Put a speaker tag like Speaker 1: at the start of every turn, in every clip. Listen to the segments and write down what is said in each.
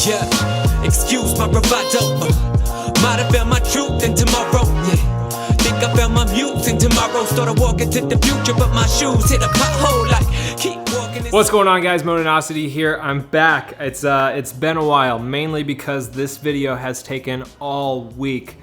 Speaker 1: Yeah, excuse my bravado. Might have found my truth in tomorrow. Yeah, think I found my muse in tomorrow. Started walking to the future, but my shoes hit a pothole. Like keep walking.
Speaker 2: What's going on, guys? Motonosity here. I'm back. It's been a while, mainly because this video has taken all week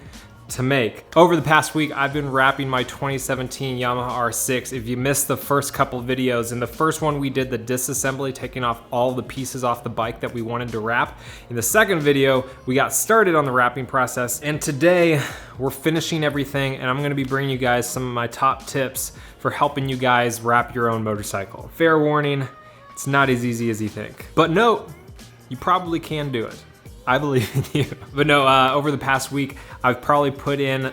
Speaker 2: to make. Over the past week, I've been wrapping my 2017 Yamaha R6. If you missed the first couple videos, in the first one we did the disassembly, taking off all the pieces off the bike that we wanted to wrap. In the second video, we got started on the wrapping process, and today we're finishing everything, and I'm gonna be bringing you guys some of my top tips for helping you guys wrap your own motorcycle. Fair warning, it's not as easy as you think. But note, you probably can do it. I believe in you. But no, over the past week, I've probably put in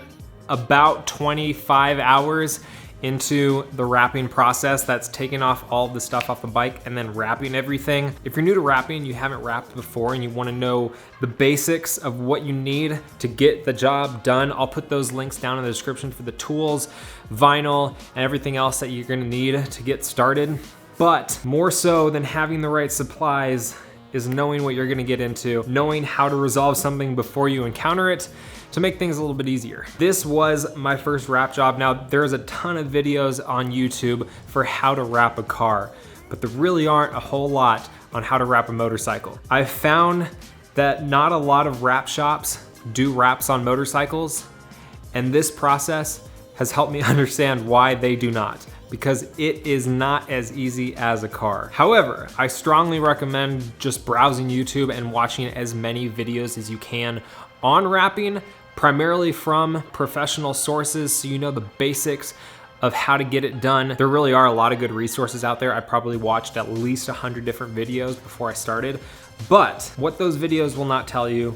Speaker 2: about 25 hours into the wrapping process. That's taking off all the stuff off the bike and then wrapping everything. If you're new to wrapping, you haven't wrapped before, and you wanna know the basics of what you need to get the job done, I'll put those links down in the description for the tools, vinyl, and everything else that you're gonna need to get started. But more so than having the right supplies is knowing what you're gonna get into, knowing how to resolve something before you encounter it to make things a little bit easier. This was my first wrap job. Now, there's a ton of videos on YouTube for how to wrap a car, but there really aren't a whole lot on how to wrap a motorcycle. I've found that not a lot of wrap shops do wraps on motorcycles, and this process has helped me understand why they do not, because it is not as easy as a car. However, I strongly recommend just browsing YouTube and watching as many videos as you can on wrapping, primarily from professional sources, so you know the basics of how to get it done. There really are a lot of good resources out there. I probably watched at least 100 different videos before I started, but what those videos will not tell you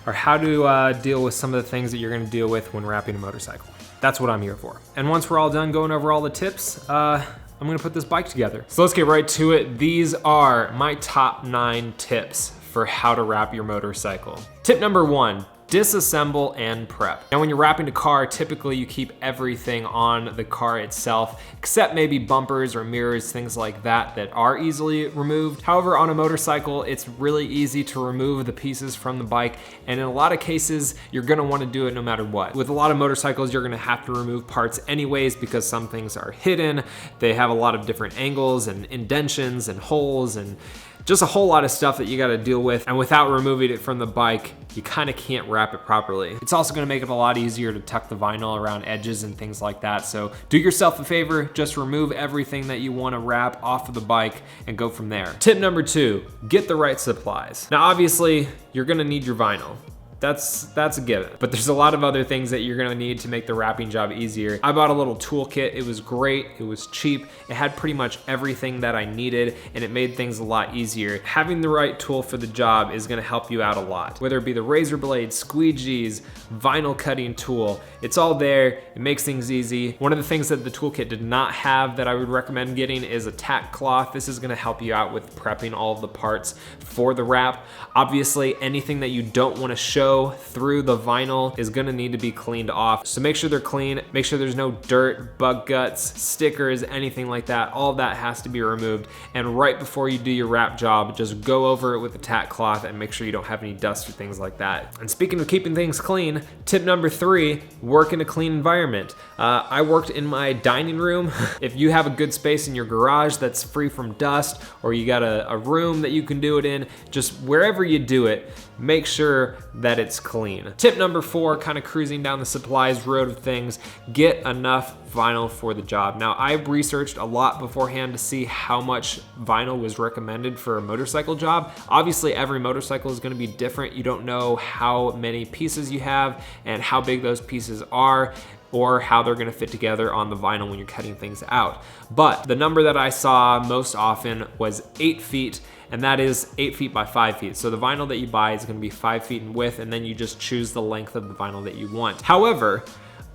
Speaker 2: are how to deal with some of the things that you're gonna deal with when wrapping a motorcycle. That's what I'm here for. And once we're all done going over all the tips, I'm gonna put this bike together. So let's get right to it. These are my top 9 tips for how to wrap your motorcycle. Tip number 1, disassemble and prep. Now, when you're wrapping a car, typically you keep everything on the car itself, except maybe bumpers or mirrors, things like that that are easily removed. However, on a motorcycle, it's really easy to remove the pieces from the bike, and in a lot of cases, you're gonna wanna do it no matter what. With a lot of motorcycles, you're gonna have to remove parts anyways because some things are hidden. They have a lot of different angles and indentions and holes and just a whole lot of stuff that you gotta deal with, and without removing it from the bike, you kinda can't wrap it properly. It's also gonna make it a lot easier to tuck the vinyl around edges and things like that, so do yourself a favor, just remove everything that you wanna wrap off of the bike and go from there. Tip number 2, get the right supplies. Now, obviously, you're gonna need your vinyl. That's a given. But there's a lot of other things that you're gonna need to make the wrapping job easier. I bought a little toolkit. It was great, it was cheap. It had pretty much everything that I needed, and it made things a lot easier. Having the right tool for the job is gonna help you out a lot. Whether it be the razor blade, squeegees, vinyl cutting tool, it's all there. It makes things easy. One of the things that the toolkit did not have that I would recommend getting is a tack cloth. This is gonna help you out with prepping all of the parts for the wrap. Obviously, anything that you don't wanna show through the vinyl is gonna need to be cleaned off. So make sure they're clean, make sure there's no dirt, bug guts, stickers, anything like that. All of that has to be removed. And right before you do your wrap job, just go over it with a tack cloth and make sure you don't have any dust or things like that. And speaking of keeping things clean, tip number 3, work in a clean environment. I worked in my dining room. If you have a good space in your garage that's free from dust, or you got a room that you can do it in, just wherever you do it, make sure that it's clean. Tip number 4, kind of cruising down the supplies road of things, get enough vinyl for the job. Now, I researched a lot beforehand to see how much vinyl was recommended for a motorcycle job. Obviously, every motorcycle is gonna be different. You don't know how many pieces you have and how big those pieces are, or how they're gonna fit together on the vinyl when you're cutting things out. But the number that I saw most often was 8 feet, and that is 8 feet by 5 feet. So the vinyl that you buy is gonna be 5 feet in width, and then you just choose the length of the vinyl that you want. However,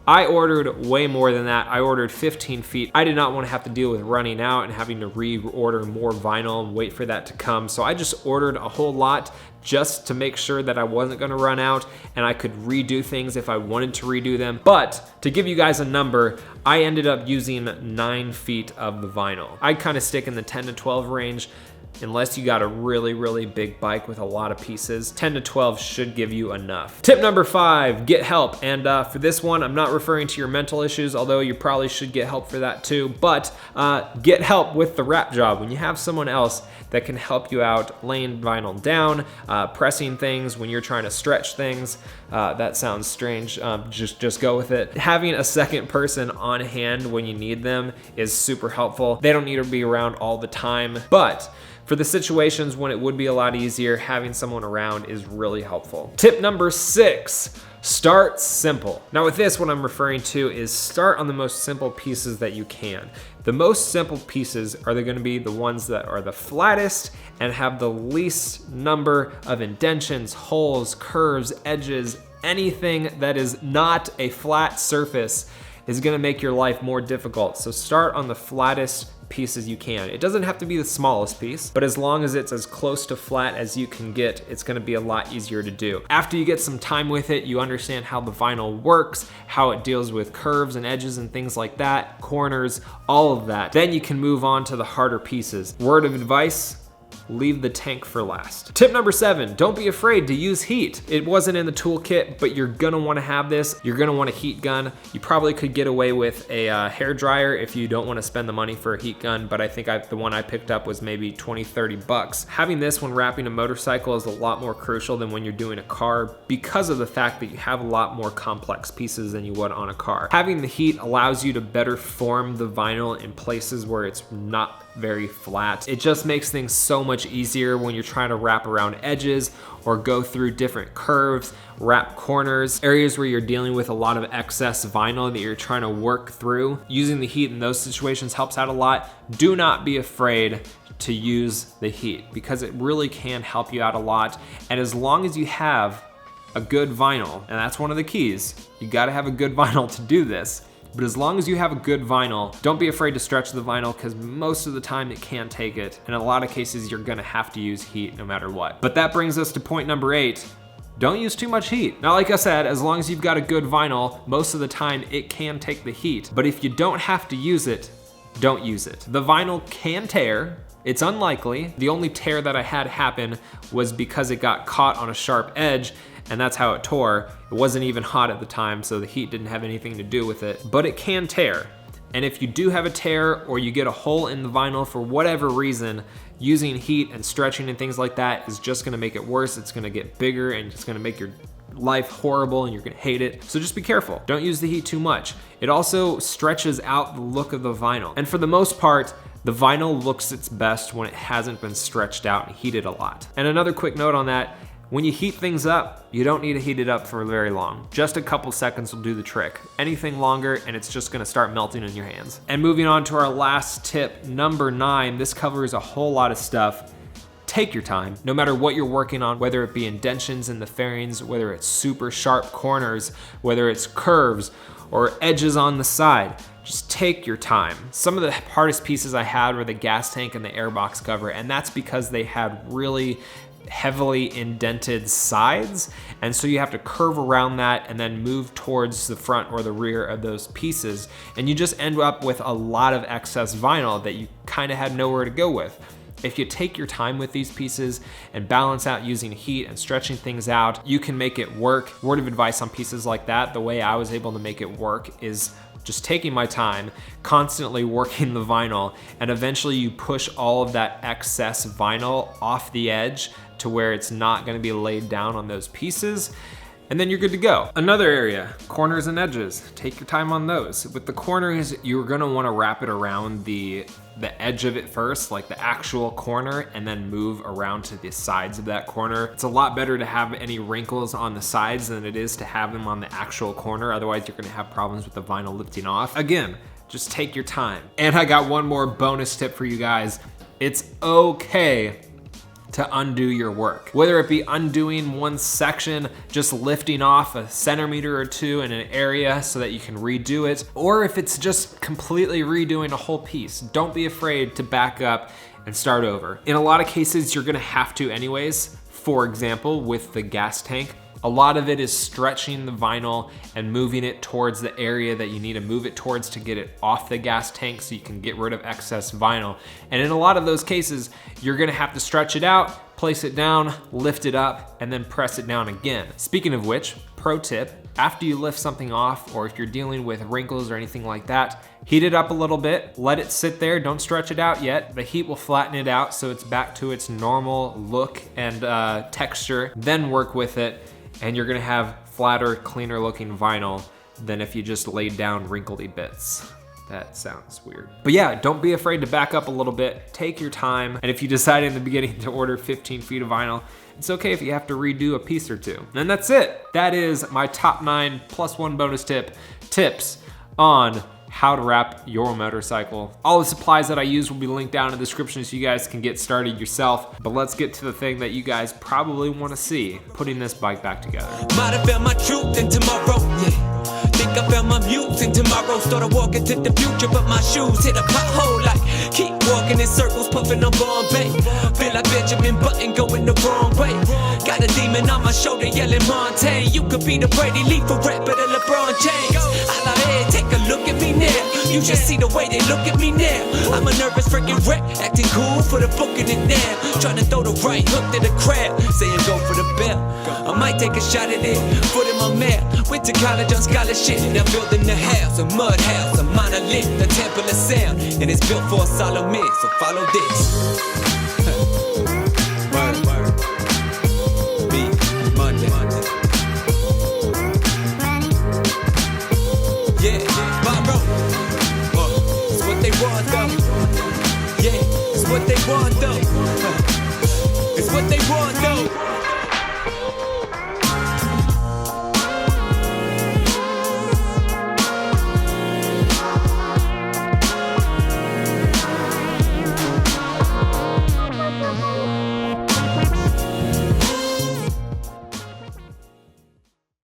Speaker 2: I ordered way more than that. I ordered 15 feet. I did not want to have to deal with running out and having to reorder more vinyl and wait for that to come. So I just ordered a whole lot just to make sure that I wasn't gonna run out and I could redo things if I wanted to redo them. But to give you guys a number, I ended up using 9 feet of the vinyl. I kind of stick in the 10 to 12 range. Unless you got a really, really big bike with a lot of pieces, 10 to 12 should give you enough. Tip number 5, get help. And for this one, I'm not referring to your mental issues, although you probably should get help for that too, but get help with the wrap job. When you have someone else that can help you out laying vinyl down, pressing things when you're trying to stretch things, that sounds strange, just go with it. Having a second person on hand when you need them is super helpful. They don't need to be around all the time, but for the situations when it would be a lot easier, having someone around is really helpful. Tip number 6, start simple. Now with this, what I'm referring to is start on the most simple pieces that you can. The most simple pieces are gonna be the ones that are the flattest and have the least number of indentions, holes, curves, edges. Anything that is not a flat surface is gonna make your life more difficult. So start on the flattest pieces you can. It doesn't have to be the smallest piece, but as long as it's as close to flat as you can get, it's gonna be a lot easier to do. After you get some time with it, you understand how the vinyl works, how it deals with curves and edges and things like that, corners, all of that. Then you can move on to the harder pieces. Word of advice, leave the tank for last. Tip number 7, don't be afraid to use heat. It wasn't in the toolkit, but you're gonna wanna have this. You're gonna want a heat gun. You probably could get away with a hair dryer if you don't wanna spend the money for a heat gun, but I think the one I picked up was maybe 20, 30 bucks. Having this when wrapping a motorcycle is a lot more crucial than when you're doing a car because of the fact that you have a lot more complex pieces than you would on a car. Having the heat allows you to better form the vinyl in places where it's not very flat. It just makes things so much easier when you're trying to wrap around edges or go through different curves, wrap corners, areas where you're dealing with a lot of excess vinyl that you're trying to work through. Using the heat in those situations helps out a lot. Do not be afraid to use the heat because it really can help you out a lot. And as long as you have a good vinyl, and that's one of the keys, you gotta have a good vinyl to do this. But as long as you have a good vinyl, don't be afraid to stretch the vinyl because most of the time it can take it. And in a lot of cases, you're gonna have to use heat no matter what. But that brings us to point number 8. Don't use too much heat. Now, like I said, as long as you've got a good vinyl, most of the time it can take the heat. But if you don't have to use it, don't use it. The vinyl can tear. It's unlikely. The only tear that I had happen was because it got caught on a sharp edge, and that's how it tore. It wasn't even hot at the time, so the heat didn't have anything to do with it, but it can tear. And if you do have a tear or you get a hole in the vinyl for whatever reason, using heat and stretching and things like that is just gonna make it worse. It's gonna get bigger and it's gonna make your life horrible and you're gonna hate it. So just be careful. Don't use the heat too much. It also stretches out the look of the vinyl. And for the most part, the vinyl looks its best when it hasn't been stretched out and heated a lot. And another quick note on that, when you heat things up, you don't need to heat it up for very long. Just a couple seconds will do the trick. Anything longer and it's just gonna start melting in your hands. And moving on to our last tip, number 9, this covers a whole lot of stuff. Take your time, no matter what you're working on, whether it be indentions in the fairings, whether it's super sharp corners, whether it's curves or edges on the side. Just take your time. Some of the hardest pieces I had were the gas tank and the airbox cover, and that's because they had really heavily indented sides, and so you have to curve around that and then move towards the front or the rear of those pieces, and you just end up with a lot of excess vinyl that you kind of had nowhere to go with. If you take your time with these pieces and balance out using heat and stretching things out, you can make it work. Word of advice on pieces like that, the way I was able to make it work is just taking my time, constantly working the vinyl, and eventually you push all of that excess vinyl off the edge to where it's not gonna be laid down on those pieces, and then you're good to go. Another area, corners and edges. Take your time on those. With the corners, you're gonna wanna wrap it around the edge of it first, like the actual corner, and then move around to the sides of that corner. It's a lot better to have any wrinkles on the sides than it is to have them on the actual corner. Otherwise, you're gonna have problems with the vinyl lifting off. Again, just take your time. And I got one more bonus tip for you guys. It's okay to undo your work. Whether it be undoing one section, just lifting off a centimeter or two in an area so that you can redo it, or if it's just completely redoing a whole piece, don't be afraid to back up and start over. In a lot of cases, you're gonna have to anyways. For example, with the gas tank, A lot of it is stretching the vinyl and moving it towards the area that you need to move it towards to get it off the gas tank so you can get rid of excess vinyl. And in a lot of those cases, you're gonna have to stretch it out, place it down, lift it up, and then press it down again. Speaking of which, pro tip, after you lift something off, or if you're dealing with wrinkles or anything like that, heat it up a little bit, let it sit there, don't stretch it out yet. The heat will flatten it out so it's back to its normal look and texture, then work with it, and you're gonna have flatter, cleaner looking vinyl than if you just laid down wrinkly bits. That sounds weird. But yeah, don't be afraid to back up a little bit, take your time, and if you decide in the beginning to order 15 feet of vinyl, it's okay if you have to redo a piece or two. And that's it. That is my top 9 plus 1 bonus tips on how to wrap your motorcycle. All the supplies that I use will be linked down in the description so you guys can get started yourself. But let's get to the thing that you guys probably want to see, putting this bike back together.
Speaker 1: Might have found my truth in tomorrow, yeah. Think I found my muse in tomorrow. Started walking to the future, but my shoes hit a pothole. Like, keep walking in circles, puffing on Bombay. Feel like Benjamin Button going the wrong way. Got a demon on my shoulder yelling Montaigne. You could be the Brady Lee for rap, but a LeBron James. Hey, take a look at me now. You just see the way they look at me now. I'm a nervous freaking wreck, acting cool for the booking it now. Trying to throw the right hook to the crowd, saying go for the bell. I might take a shot at it, foot in my mouth. Went to college on scholarship, now building a house, a mud house, a monolith, a temple of sound, and it's built for a solemn mix. So follow this. Yeah, borrow. It's what they want though. Yeah, it's what they want though. It's what they want though.